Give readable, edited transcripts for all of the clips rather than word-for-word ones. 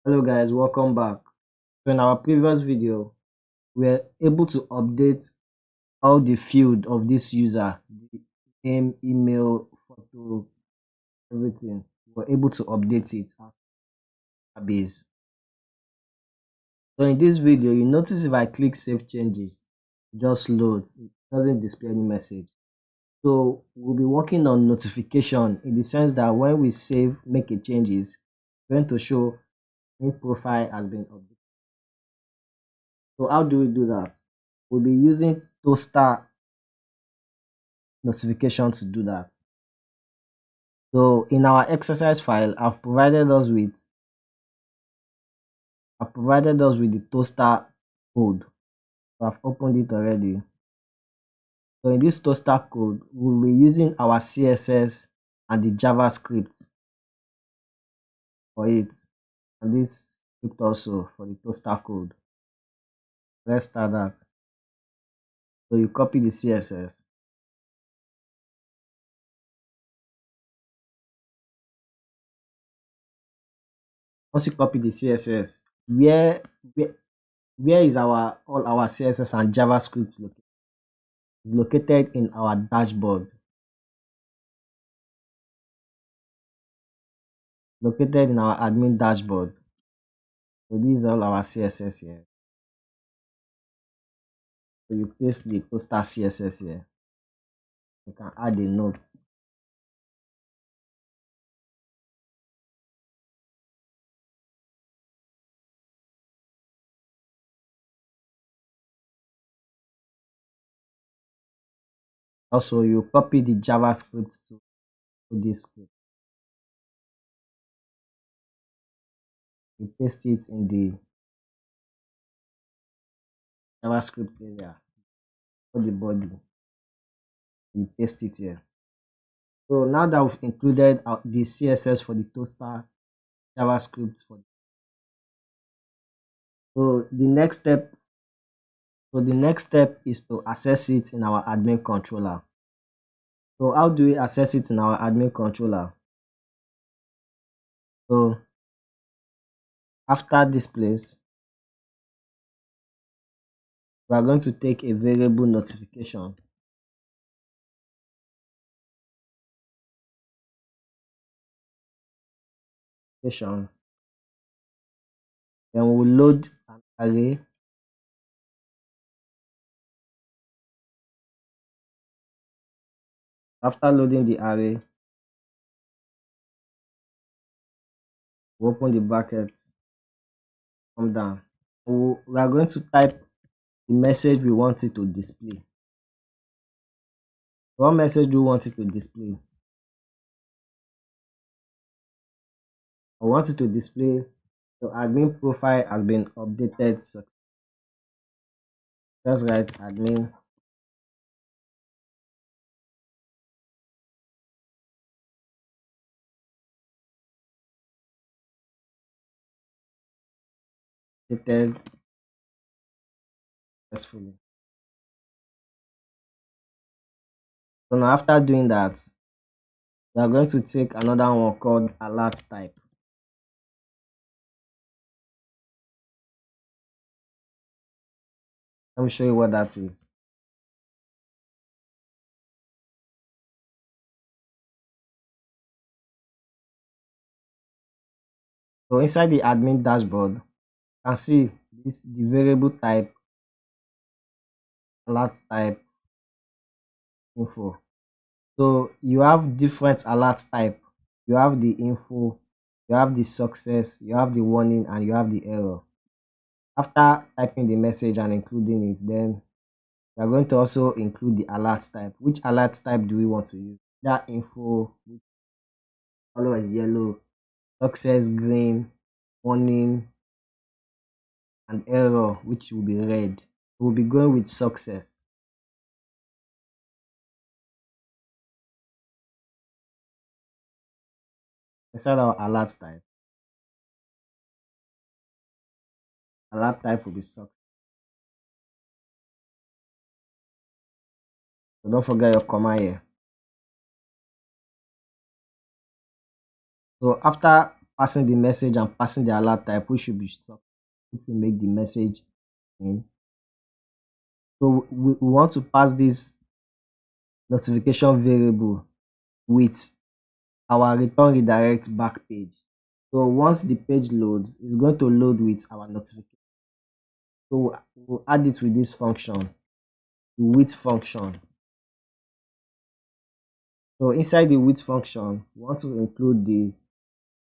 Hello guys, welcome back. So in our previous video, we were able to update all the field of this user, the name, email, photo, everything. We were able to update it as database. So in this video, you notice if I click save changes, it just loads, it doesn't display any message. So we'll be working on notification in the sense that when we save, make a changes, it's going to show new profile has been updated. So how do we do that? We'll be using Toaster notification to do that. So in our exercise file, I've provided us with the Toaster code. So I've opened it already. So in this Toaster code, we'll be using our CSS and the JavaScript for it, and this script also for the Toaster code. Let's start that. So you copy the CSS. Once you copy the CSS, where is our all our CSS and JavaScript located? It's located in our dashboard. Located in our admin dashboard. So this is all our CSS here. So you paste the poster CSS here. You can add a note. Also, you copy the JavaScript to this script. You paste it in the JavaScript area for the body. You paste it here. So now that we've included the CSS for the toaster, JavaScript for so the next step is to access it in our admin controller. So how do we access it in our admin controller? So after this place, we are going to take a variable notification. Then we'll load an array. After loading the array, we'll open the brackets, come down. We are going to type the message we want it to display. What message do we want it to display? I want it to display the admin profile has been updated. Just write admin updated successfully. So now after doing that, we are going to take another one called alert type. Let me show you what that is. So inside the admin dashboard, you can see the variable type, alert type, info. So you have different alert type. You have the info, you have the success, you have the warning, and you have the error. After typing the message and including it, then we are going to also include the alert type. Which alert type do we want to use? That info, which color is yellow, success green, warning, and error, which will be red. We'll be going with success. Inside our alert type will be success. So don't forget your comma here. So after passing the message and passing the alert type, which should be stop, which will make the message in. So we want to pass this notification variable with our return redirect back page. So once the page loads, it's going to load with our notification. So we'll add it with this function, the with function. So inside the with function, we want to include the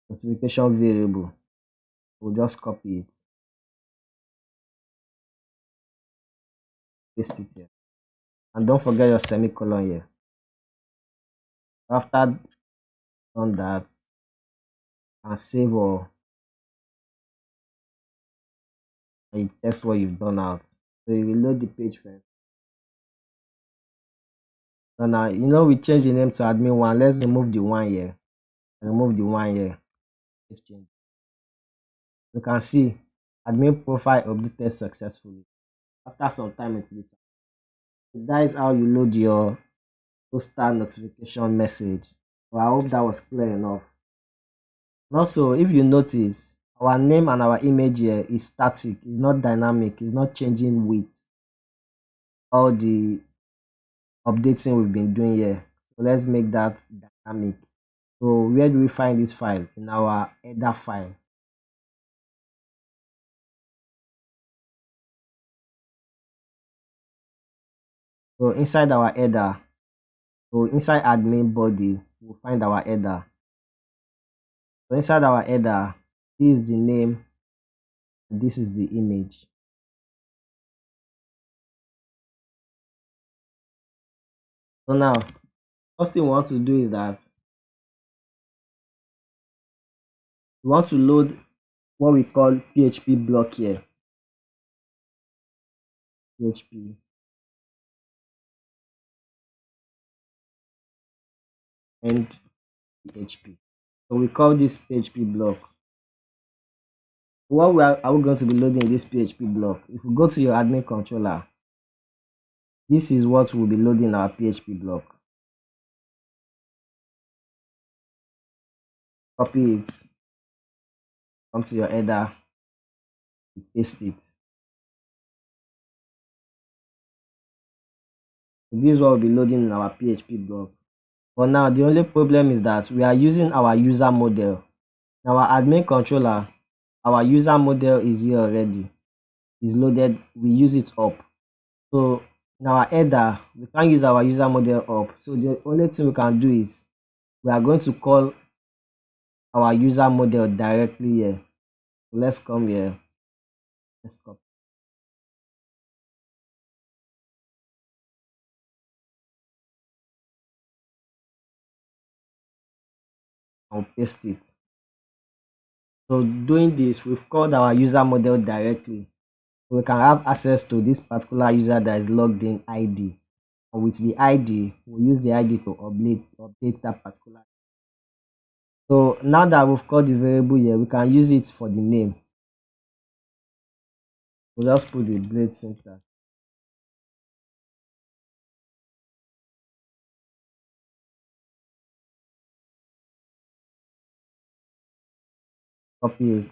notification variable. We'll just copy it, paste it here, and don't forget your semicolon here. After done that, and save or you test what you've done out. So you reload the page first. So now we change the name to admin one. Let's remove the one here. Remove the one here. Change. You can see admin profile updated successfully. After some time it will be. That is how you load your toaster notification message. Well, I hope that was clear enough. And also, if you notice, our name and our image here is static, it's not dynamic, it's not changing with all the updating we've been doing here. So let's make that dynamic. So where do we find this file? In our header file. So inside our header, so inside admin body, we'll find our header. So inside our header, this is the name, this is the image. So now, first thing we want to do is that we want to load what we call PHP block here. PHP. And PHP. So we call this PHP block. What are we going to be loading in this PHP block? If we go to your admin controller, this is what we'll be loading our PHP block. Copy it, come to your header, paste it. This is what we'll be loading in our PHP block. But now the only problem is that we are using our user model. In our admin controller, our user model is here already. It's loaded, we use it up. So in our header, we can't use our user model up. So the only thing we can do is we are going to call our user model directly here. So let's come here. Let's copy. I'll paste it. So doing this, we've called our user model directly. So we can have access to this particular user that is logged in ID. And with the ID, we'll use the ID to update that particular. So now that we've called the variable here, we can use it for the name. We'll just put the blade syntax. Copy it.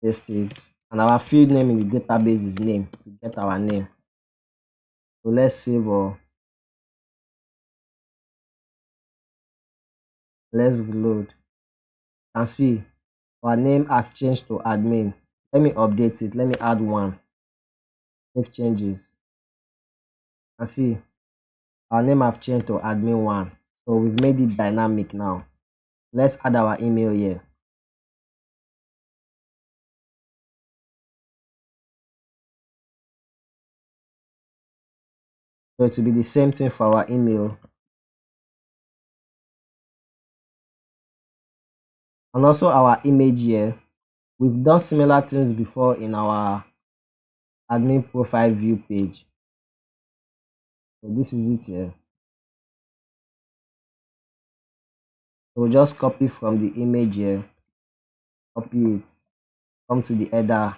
Paste it. And our field name in the database is name to get our name. So let's save or let's reload. You can see our name has changed to admin. Let me update it. Let me add one. Save changes. You can see our name have changed to admin one. So we've made it dynamic now. Let's add our email here. So it will be the same thing for our email. And also our image here. We've done similar things before in our admin profile view page. So this is it here. So we'll just copy from the image here, copy it, come to the header,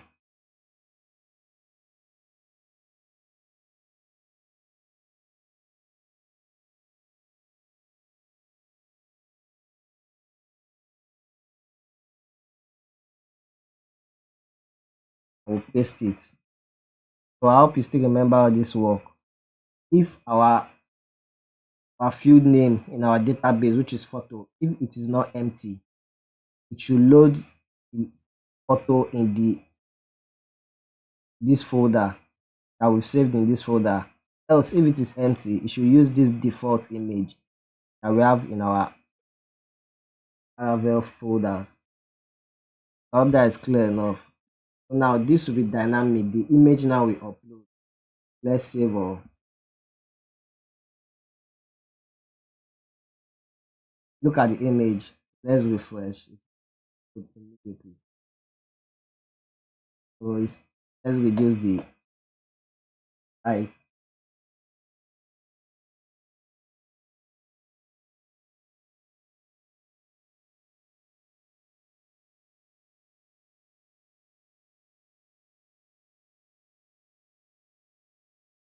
I will paste it. So I hope you still remember how this work. If our field name in our database, which is photo, if it is not empty, it should load the photo in this folder that we've saved in this folder. Else, if it is empty, it should use this default image that we have in our Laravel folder. I hope that is clear enough. So now this will be dynamic. The image now we upload. Let's save all. Look at the image. Let's refresh it immediately. So let's reduce the size.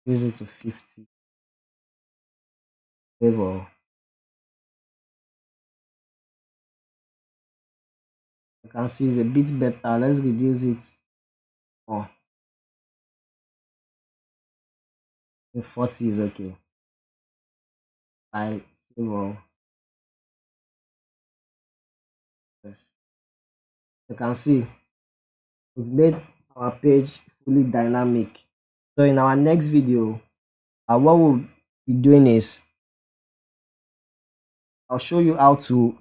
Use it to 50. Save all. You can see it's a bit better. Let's reduce it more. 40 is okay. I save all. You can see we've made our page fully dynamic. So in our next video, what we'll be doing is I'll show you how to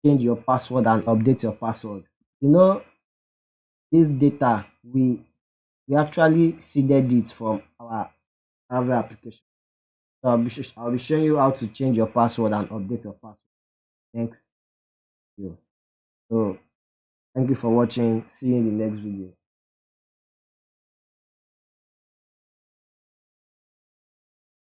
change your password and update your password. You know, this data we actually seeded it from our Laravel application. So I'll be showing you how to change your password and update your password next video. So thank you for watching. See you in the next video.